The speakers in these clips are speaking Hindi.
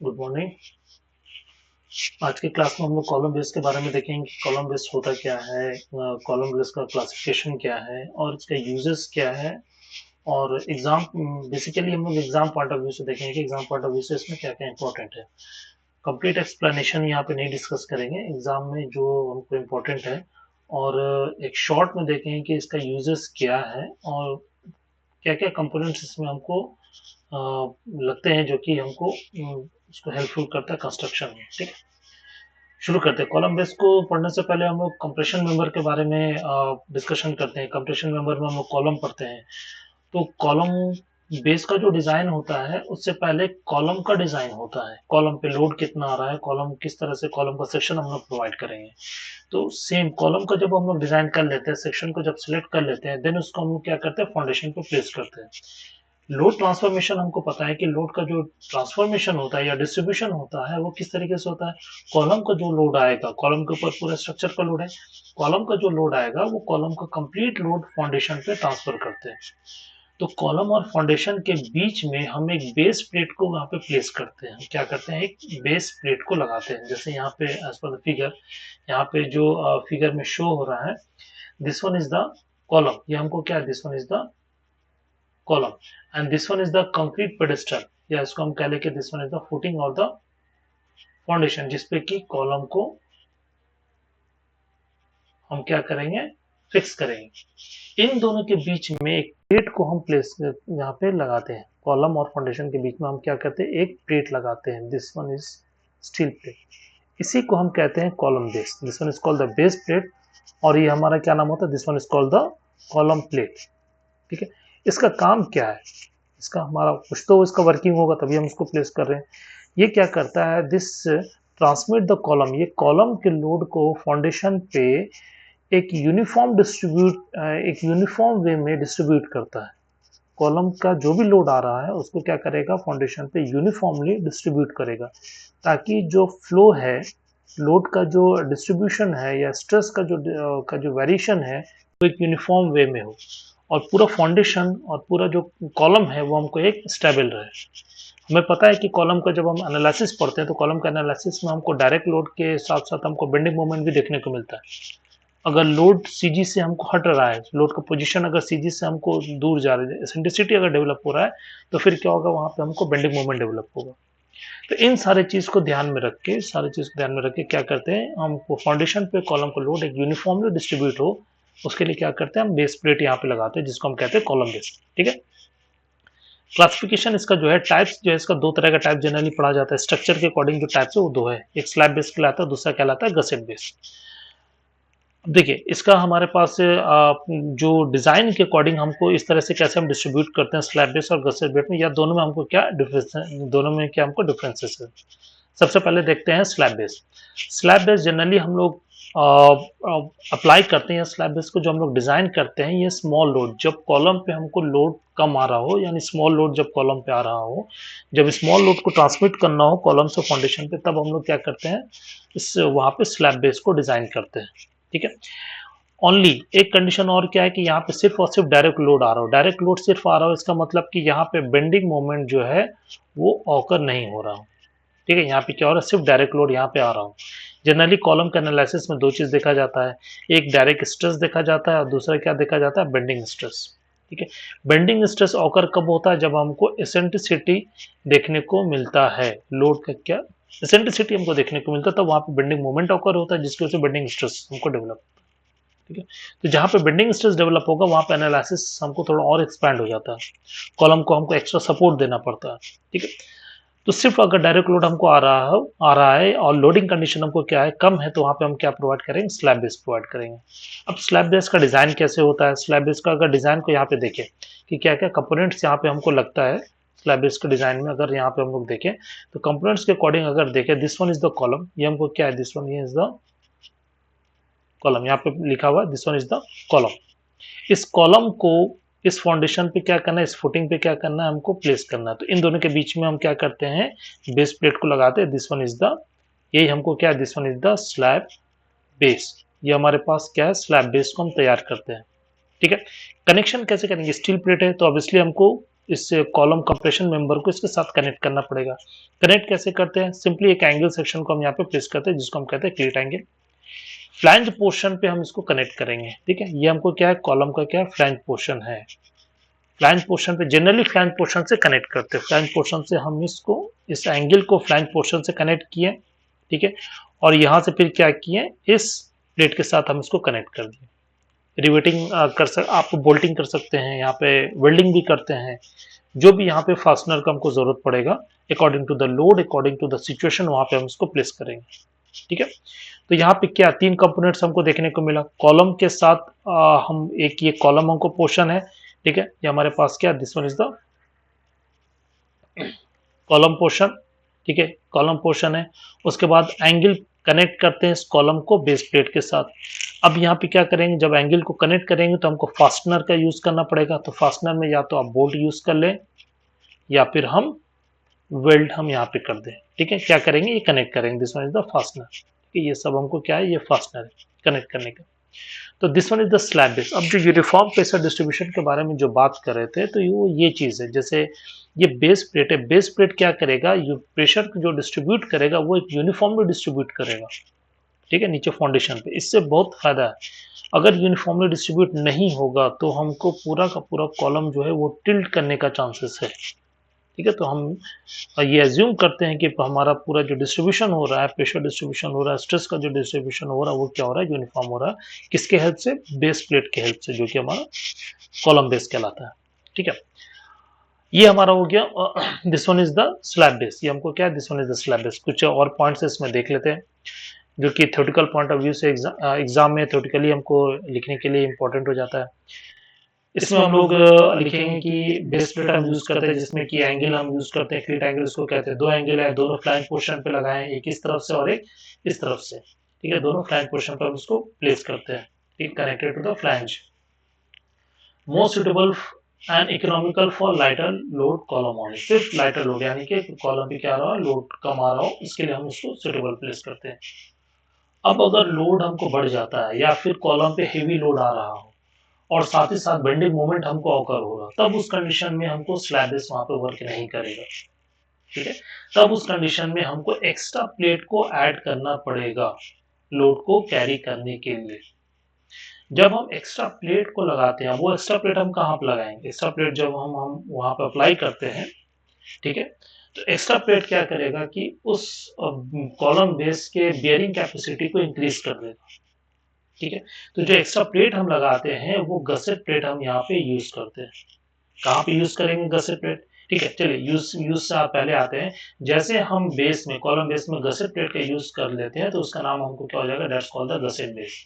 Good morning. आज की क्लास में हम लोग कॉलम बेस के बारे में देखेंगे कि कॉलम बेस होता क्या है, कॉलम बेस का क्लासिफिकेशन क्या है और इसका यूजेस क्या है। और एग्जाम बेसिकली हम लोग एग्जाम पॉइंट ऑफ व्यू से देखेंगे कि एग्जाम पॉइंट ऑफ व्यू से इसमें क्या क्या इंपॉर्टेंट है। कंप्लीट एक्सप्लेनेशन यहाँ पे नहीं डिस्कस करेंगे, एग्जाम में जो हमको इम्पोर्टेंट है। और एक शॉर्ट में देखेंगे कि इसका यूजेस क्या है और क्या क्या कंपोनेंट्स इसमें हमको लगते हैं जो कि हमको इसको हेल्पफुल करता है कंस्ट्रक्शन में। ठीक है, शुरू करते हैं। कॉलम बेस को पढ़ने से पहले हम लोग कंप्रेशन मेंबर के बारे में डिस्कशन करते हैं। कंप्रेशन मेंबर में हम लोग कॉलम पढ़ते हैं। तो कॉलम बेस का जो डिजाइन होता है उससे पहले कॉलम का डिजाइन होता है। कॉलम पे लोड कितना आ रहा है, कॉलम किस तरह से, कॉलम का सेक्शन हम लोग प्रोवाइड करेंगे। तो सेम कॉलम का जब हम लोग डिजाइन कर लेते हैं, सेक्शन को जब सिलेक्ट कर लेते हैं, देन उसको हम लोग क्या करते हैं, फाउंडेशन पे प्लेस करते हैं। लोड ट्रांसफॉर्मेशन हमको पता है कि लोड का जो ट्रांसफॉर्मेशन होता है या डिस्ट्रीब्यूशन होता है वो किस तरीके से होता है। कॉलम का जो लोड आएगा, कॉलम के ऊपर पूरा स्ट्रक्चर का लोड है, कॉलम का जो लोड आएगा वो कॉलम का कंप्लीट लोड फाउंडेशन पे ट्रांसफर करते हैं। तो कॉलम और फाउंडेशन के बीच में हम एक बेस प्लेट को वहां पे प्लेस करते हैं। हम क्या करते हैं, एक बेस प्लेट को लगाते हैं। जैसे यहाँ पे एज पर द फिगर, यहाँ पे जो फिगर में शो हो रहा है, this one is the column. ये हमको क्या है, this one is the column and this one is the concrete pedestal, या इसको हम कह लें कि this one is the footing और the foundation, जिसपे कि कॉलम को हम क्या करेंगे, फिक्स करेंगे। इन दोनों के बीच में एक प्लेट को हम प्लेस यहाँ पे लगाते हैं। कॉलम और फाउंडेशन के बीच में हम क्या करते हैं, एक प्लेट लगाते हैं। This one is steel plate, इसी को हम कहते हैं column base. This one is called the base plate और ये हमारा क्या नाम होता है, this one is called the column plate. ठीक है, इसका काम क्या है, इसका हमारा कुछ तो इसका वर्किंग होगा तभी हम इसको प्लेस कर रहे हैं। ये क्या करता है, दिस ट्रांसमिट द कॉलम, ये कॉलम के लोड को फाउंडेशन पे एक यूनिफॉर्म वे में डिस्ट्रीब्यूट करता है। कॉलम का जो भी लोड आ रहा है उसको क्या करेगा, फाउंडेशन पे यूनिफॉर्मली डिस्ट्रीब्यूट करेगा, ताकि जो फ्लो है, लोड का जो डिस्ट्रीब्यूशन है या स्ट्रेस का जो वेरिएशन है वो एक यूनिफॉर्म वे में हो और पूरा फाउंडेशन और पूरा जो कॉलम है वो हमको एक स्टेबल रहे। हमें पता है कि कॉलम का जब हम एनालिसिस पढ़ते हैं तो कॉलम का एनालिसिस में हमको डायरेक्ट लोड के साथ साथ हमको बेंडिंग मोमेंट भी देखने को मिलता है। अगर लोड सीजी से हमको हट रहा है, लोड का पोजीशन अगर सीजी से हमको दूर जा रही है, एसेंट्रिसिटी अगर डेवलप हो रहा है, तो फिर क्या होगा, वहां पे हमको बेंडिंग मोमेंट डेवलप होगा। तो इन सारे चीज को ध्यान में रख के, सारी चीज को ध्यान में रख के क्या करते हैं, हमको फाउंडेशन पे कॉलम को लोड एक यूनिफॉर्मली डिस्ट्रीब्यूट हो, उसके लिए क्या करते हैं, हम बेस प्लेट यहाँ पे लगाते हैं जिसको हम कहते हैं कॉलम बेस। ठीक है, क्लासिफिकेशन इसका जो है, टाइप्स जो है इसका दो तरह का टाइप जनरली पढ़ा जाता है। स्ट्रक्चर के अकॉर्डिंग जो टाइप्स है वो दो है, एक स्लैब बेस कहलाता है, दूसरा कहलाता है गसेट बेस। देखिए इसका हमारे पास जो डिजाइन के अकॉर्डिंग हमको इस तरह से कैसे हम डिस्ट्रीब्यूट करते हैं स्लैब बेस और गसेट बेस में, या दोनों में हमको क्या डिफरेंस है, दोनों में क्या हमको डिफरेंसेस है। सबसे पहले देखते हैं slab base. Slab base generally हम लोग अप्लाई करते हैं। स्लैब बेस को जो हम लोग डिजाइन करते हैं, ये स्मॉल लोड, जब कॉलम पे हमको लोड कम आ रहा हो, यानी स्मॉल लोड जब कॉलम पे आ रहा हो, जब स्मॉल लोड को ट्रांसमिट करना हो कॉलम से फाउंडेशन पे, तब हम लोग क्या करते हैं, इस वहां पे स्लैब बेस को डिजाइन करते हैं। ठीक है, ओनली एक कंडीशन और क्या है कि यहाँ पे सिर्फ और सिर्फ डायरेक्ट लोड आ रहा हो। डायरेक्ट लोड सिर्फ आ रहा हो इसका मतलब कि यहाँ पे बेंडिंग मोमेंट जो है वो ऑकर नहीं हो रहा हो। ठीक है, यहाँ पे क्या हो रहा है, सिर्फ डायरेक्ट लोड यहाँ पे आ रहा हो। जनरली कॉलम के एनालिसिस में दो चीज देखा जाता है, एक डायरेक्ट स्ट्रेस देखा जाता है और दूसरा क्या देखा जाता है, बेंडिंग स्ट्रेस। ठीक है, बेंडिंग स्ट्रेस ऑकर कब होता है, जब हमको एसेंट्रिसिटी देखने को मिलता है, लोड का क्या एसेंट्रिसिटी हमको देखने को मिलता है, तब वहां पे बेंडिंग मोमेंट ऑकर होता है जिसकी वजह से बेंडिंग स्ट्रेस हमको डेवलप। ठीक है, तो जहां पे बेंडिंग स्ट्रेस डेवलप होगा वहां पे एनालिसिस हमको थोड़ा और एक्सपैंड हो जाता है, कॉलम को हमको एक्स्ट्रा सपोर्ट देना पड़ता है। ठीक है, तो सिर्फ अगर डायरेक्ट लोड हमको आ रहा है और लोडिंग कंडीशन हमको क्या है, कम है, तो वहां पे हम क्या प्रोवाइड करेंगे, स्लैब बेस प्रोवाइड करेंगे। अब स्लैब बेस का डिजाइन कैसे होता है, स्लैब बेस का अगर डिजाइन को यहाँ पे देखें कि क्या क्या कंपोनेंट्स यहाँ पे हमको लगता है स्लैब बेस के डिजाइन में, अगर यहाँ पे हम लोग देखें तो कंपोनेंट्स के अकॉर्डिंग अगर देखें, this one is the column, ये हमको क्या है, दिस वन ये इज द कॉलम, यहाँ पे लिखा हुआ है this one is the column. इस कॉलम को इस फाउंडेशन पे क्या करना है, इस फुटिंग पे क्या करना है, हमको प्लेस करना है। तो इन दोनों के बीच में हम क्या करते हैं, बेस प्लेट को लगाते हैं। दिस वन इज द, यही हमको क्या है, this one is the slab base. ये हमारे पास क्या है, स्लैब बेस को हम तैयार करते हैं। ठीक है, कनेक्शन कैसे करेंगे, स्टील प्लेट है तो ऑब्वियसली हमको इस कॉलम कंप्रेशन मेंबर को इसके साथ कनेक्ट करना पड़ेगा। कनेक्ट कैसे करते हैं? सिंपली एक एंगल सेक्शन को हम यहाँ पे प्लेस करते हैं जिसको हम कहते हैं क्लीट एंगल। फ्लैंज पोर्शन पे हम इसको कनेक्ट करेंगे, ठीक है। ये हमको क्या है, कॉलम का क्या है, फ्लैंज पोर्शन है। फ्लैंज पोर्शन पे जनरली फ्लैंज पोर्शन से कनेक्ट करते हैं। फ्लैंज पोर्शन से हम इसको, इस एंगल को फ्लैंज पोर्शन से कनेक्ट किए, ठीक है। और यहाँ से फिर क्या किए, इस प्लेट के साथ हम इसको कनेक्ट कर दिए। रिवेटिंग आप बोल्टिंग कर सकते हैं, यहाँ पे वेल्डिंग भी करते हैं। जो भी यहाँ पे फास्टनर का हमको जरूरत पड़ेगा, according to the load, according to the situation, वहां पे हम इसको प्लेस करेंगे, ठीक है। तो यहाँ पे क्या 3 कंपोनेंट्स हमको देखने को मिला। कॉलम के साथ हम एक ये कॉलम हमको पोर्शन है, ठीक है। ये हमारे पास क्या, this one is the column portion, ठीक है, कॉलम पोर्शन है। उसके बाद एंगल कनेक्ट करते हैं इस कॉलम को बेस प्लेट के साथ। अब यहाँ पे क्या करेंगे, जब एंगल को कनेक्ट करेंगे तो हमको फास्टनर का यूज करना पड़ेगा। तो फास्टनर में या तो आप बोल्ट यूज कर लें या फिर हम वेल्ड हम यहाँ पे कर दें, ठीक है। क्या करेंगे, ये कनेक्ट करेंगे, this one is the fastener, ठीक है। ये सब हमको क्या है, ये फास्टनर है कनेक्ट करने का। तो this one is the slab base. अब जो यूनिफॉर्म प्रेशर डिस्ट्रीब्यूशन के बारे में जो बात कर रहे थे, तो ये चीज है। जैसे ये बेस प्लेट है, बेस प्लेट क्या करेगा, प्रेशर जो डिस्ट्रीब्यूट करेगा वो एक यूनिफॉर्मली डिस्ट्रीब्यूट करेगा, ठीक है, नीचे फाउंडेशन पे। इससे बहुत फायदा है। अगर यूनिफॉर्मली डिस्ट्रीब्यूट नहीं होगा तो हमको पूरा का पूरा कॉलम जो है वो टिल्ट करने का चांसेस है, ठीक है। तो हम ये एज्यूम करते हैं कि हमारा पूरा जो डिस्ट्रीब्यूशन हो रहा है, प्रेशर डिस्ट्रीब्यूशन हो रहा है, स्ट्रेस का जो डिस्ट्रीब्यूशन हो रहा है, वो क्या हो रहा है, यूनिफॉर्म हो रहा है। किसके हेल्प से, बेस प्लेट के हेल्प से, जो कि हमारा कॉलम बेस कहलाता है, ठीक है। ये हमारा हो गया, this one is the slab base. ये हमको क्या है, this one is the slab base. कुछ और पॉइंट्स इसमें देख लेते हैं जो कि थ्योरेटिकल पॉइंट ऑफ व्यू से एग्जाम में थ्योरेटिकली हमको लिखने के लिए इंपॉर्टेंट हो जाता है। इसमें हम लोग लिखेंगे कि बेस प्लेट हम यूज करते हैं जिसमें कि एंगल हम यूज करते हैं, क्लीट एंगल इसको कहते हैं। 2 एंगल है, दोनों फ्लैंज पोर्शन पे लगाए, एक इस तरफ से और एक इस तरफ से, ठीक है। दोनों फ्लैंज पोर्शन पर हम इसको प्लेस करते हैं, ठीक, connected to the flange. More suitable and economical for lighter load column on, सिर्फ लाइटर लोड, यानी कि कॉलम पे क्या आ रहा है, लोड कम आ रहा हो, इसके लिए हम इसको सुटेबल प्लेस करते हैं। अब अगर लोड हमको बढ़ जाता है या फिर कॉलम पे हेवी लोड आ रहा हो और साथ ही साथ बेंडिंग मोमेंट हमको ऑकर होगा, तब उस कंडीशन में हमको स्लैब बेस वहां पे वर्क नहीं करेगा, ठीक है। तब उस कंडीशन में हमको एक्स्ट्रा प्लेट को ऐड करना पड़ेगा लोड को कैरी करने के लिए। जब हम एक्स्ट्रा प्लेट को लगाते हैं, वो एक्स्ट्रा प्लेट हम कहाँ पे लगाएंगे, एक्स्ट्रा प्लेट जब हम वहां पे अप्लाई करते हैं, ठीक है, तो एक्स्ट्रा प्लेट क्या करेगा कि उस कॉलम बेस के बियरिंग कैपेसिटी को इंक्रीज कर देगा, ठीक है। तो जो एक्स्ट्रा प्लेट हम लगाते हैं वो गसेट प्लेट हम यहाँ पे यूज करते हैं। कहाँ पे यूज करेंगे गसेट प्लेट, ठीक है। चलिए यूज से आप पहले आते हैं। जैसे हम बेस में, कॉलम बेस में गसेट प्लेट का यूज कर लेते हैं तो उसका नाम हमको क्या हो जाएगा, that's called the gusset base.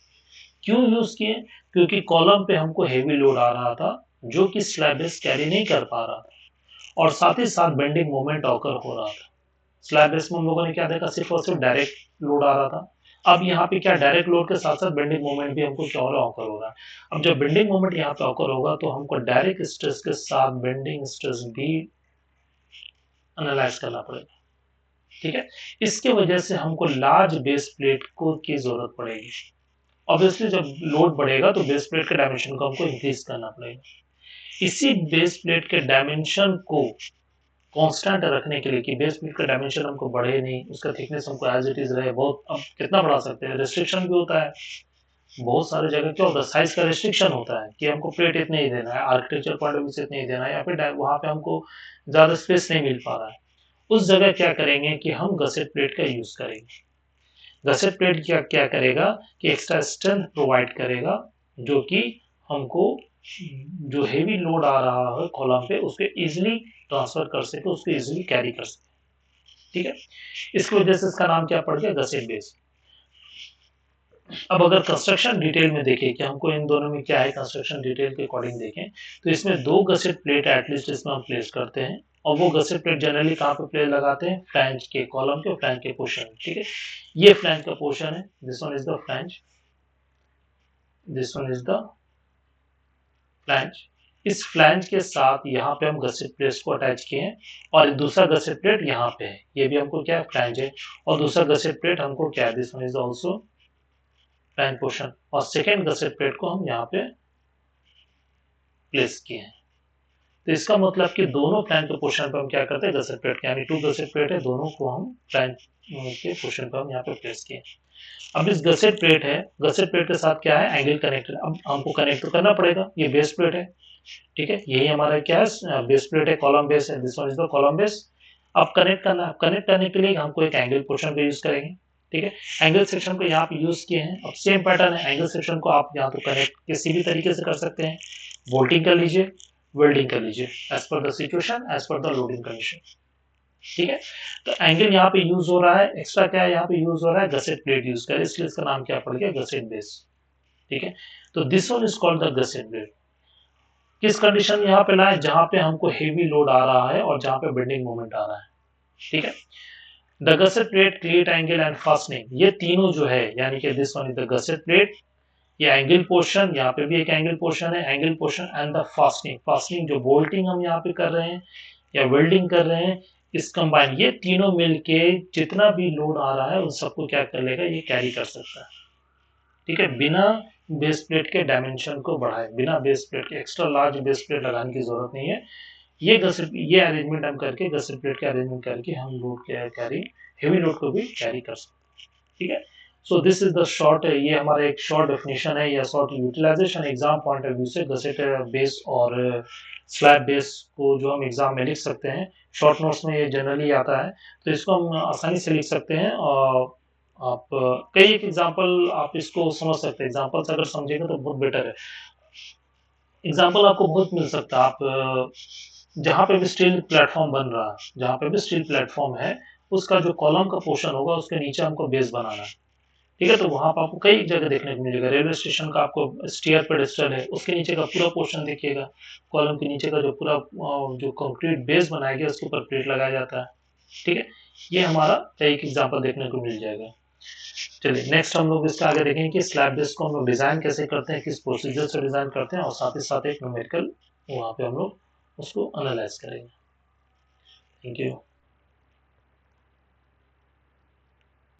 क्यों यूज किए, क्योंकि कॉलम पे हमको हेवी लोड आ रहा था जो कि स्लैब बेस कैरी नहीं कर पा रहा था और साथ ही साथ बेंडिंग मोमेंट ऑकर हो रहा था। स्लैब बेस में हम लोगों ने क्या देखा, सिर्फ और सिर्फ डायरेक्ट लोड आ रहा था। अब यहाँ पे क्या, डायरेक्ट लोड के साथ साथ बेंडिंग मोमेंट भी हमको क्या हो रहा है, ऑकर हो रहा है। अब जब बेंडिंग मोमेंट यहाँ पे ऑकर होगा तो हमको डायरेक्ट स्ट्रेस के साथ बेंडिंग स्ट्रेस भी एनालाइज करना पड़ेगा, ठीक है। इसके वजह से हमको लार्ज बेस प्लेट को की जरूरत पड़ेगी। ऑब्वियसली जब लोड बढ़ेगा तो बेस प्लेट के डायमेंशन को हमको इंक्रीज करना पड़ेगा। इसी बेस प्लेट के डायमेंशन को कांस्टेंट रखने के लिए कि बेस प्लेट का डायमेंशन हमको बढ़े नहीं, उसका थिकनेस हमको एज इट इज रहे। बहुत अब कितना बढ़ा सकते हैं, रिस्ट्रिक्शन भी होता है। बहुत सारी जगह क्या होता है, साइज का रिस्ट्रिक्शन होता है कि हमको प्लेट इतने ही देना है, आर्किटेक्चर पॉइंट ऑफ व्यू से इतने ही देना है, या फिर वहां पे हमको ज्यादा स्पेस नहीं मिल पा रहा है। उस जगह क्या करेंगे कि हम गसेट प्लेट का यूज करेंगे। गसेट प्लेट क्या क्या करेगा कि एक्स्ट्रा स्ट्रेंथ प्रोवाइड करेगा, जो कि हमको जो हेवी लोड आ रहा है कॉलम पे उसको इजिली ट्रांसफर कर सके, उसको इजिली कैरी कर सके, ठीक है। इसकी वजह से इसका नाम क्या पड़ गया, गसेट बेस। अब अगर कंस्ट्रक्शन डिटेल में देखें कि हमको इन दोनों में क्या है, कंस्ट्रक्शन डिटेल के अकॉर्डिंग देखें तो इसमें 2 गसेट प्लेट एटलीस्ट इसमें हम प्लेस करते हैं। और वो गसेट प्लेट जनरली कहाँ पे प्लेस लगाते हैं, फ्लैंज के, कॉलम के फ्लैंज के पोर्शन, ठीक है। ये फ्लैंज का पोर्शन है, this one is the flange, this one is the flange. इस फ्लैंज के साथ यहाँ पे हम गसेट प्लेट को अटैच किए हैं और दूसरा गसेट प्लेट यहाँ पे है, ये भी हमको क्या है, फ्लैंज है। और दूसरा गसेट प्लेट हमको क्या है, this one is also flange portion. और सेकेंड गसेट प्लेट को हम यहाँ पे प्लेस किए हैं, तो इसका मतलब कि दोनों प्लैंक के पोर्शन पर हम क्या करते हैं, गसेट प्लेट, यानी 2 गसेट प्लेट है, दोनों को हम प्लैंक के पोर्शन पर हम यहाँ पे प्लेस किए। अब इस गसेट प्लेट है, गसेट प्लेट के साथ क्या है, एंगल कनेक्टर, अब हमको कनेक्ट तो करना पड़ेगा, ये बेस प्लेट है, ठीक है, यही हमारा क्या है, बेस प्लेट है, कॉलम बेस है, this one is the column base. अब कनेक्ट करना, कनेक्ट करने के लिए हमको एक एंगल पोर्शन को यूज करेंगे, ठीक है, एंगल सेक्शन को यहाँ पे यूज किए हैं। अब सेम पैटर्न है, एंगल सेक्शन को आप यहाँ तो कनेक्ट किसी भी तरीके से कर सकते हैं, बोल्टिंग कर लीजिए, वेल्डिंग कर लीजिए, as per the situation, as per the loading condition, ठीक है। तो एंगल यहाँ पे यूज हो रहा है, एक्स्ट्रा क्या है यहाँ पे यूज हो रहा है, गसेट प्लेट यूज करें, इसलिए इसका नाम क्या पड़ गया, गसेट बेस, ठीक है। तो this one is called the gusset plate. किस कंडीशन में यहाँ पे लाए, जहां पे हमको हेवी लोड आ रहा है और जहां पे बेंडिंग मोमेंट आ रहा है, ठीक है। The gusset plate, create angle and fastening, ये तीनों जो है, यानी कि this one is the gusset plate, ये एंगल पोर्शन, यहाँ पे भी एक एंगल पोर्शन है, angle portion and the fastening, fastening जो बोल्टिंग हम यहाँ पे कर रहे हैं या वेल्डिंग कर रहे हैं, इस कंबाइन, ये तीनों मिलके जितना भी लोड आ रहा है उन सबको क्या कर लेगा, ये कैरी कर सकता है, ठीक है, बिना बेस प्लेट के डायमेंशन को बढ़ाए, बिना बेस प्लेट के, एक्स्ट्रा लार्ज बेस प्लेट लगाने की जरूरत नहीं है। ये अरेंजमेंट हम करके, गसेट प्लेट के अरेंजमेंट करके हम लोड कैरी, हेवी लोड को भी कैरी कर सकते हैं, ठीक है। So this is the short, ये हमारा एक शॉर्ट डेफिनेशन है या short utilisation exam point of view से गसेट बेस और स्लैब बेस को जो हम एग्जाम में लिख सकते हैं, शॉर्ट नोट्स में ये जनरली आता है, तो इसको हम आसानी से लिख सकते हैं। और आप कई एक एग्जाम्पल आप इसको समझ सकते हैं, एग्जाम्पल्स अगर समझेंगे तो बहुत बेटर है, एग्जाम्पल आपको बहुत मिल सकता है। आप जहाँ पे भी स्टील प्लेटफॉर्म बन रहा है, जहाँ पे भी स्टील प्लेटफॉर्म है, उसका जो कॉलम का पोर्शन होगा उसके नीचे हमको बेस बनाना है, ठीक है। तो वहां पर आपको कई जगह देखने को मिलेगा, रेलवे स्टेशन का आपको स्टीयर पेडेस्टल है, उसके नीचे का पूरा पोर्शन देखिएगा, कॉलम के नीचे का जो पूरा जो कंक्रीट बेस बनाया गया उसके ऊपर प्लेट लगाया जाता है, ठीक है। ये हमारा एक एग्जाम्पल देखने को मिल जाएगा। चलिए नेक्स्ट हम लोग इसका आगे देखेंगे कि स्लैब बेस को हम लोग डिजाइन कैसे करते हैं, किस प्रोसीजर से डिजाइन करते हैं, और साथ ही साथ एक न्यूमेरिकल वहाँ पे हम लोग उसको एनालाइज करेंगे। Thank you.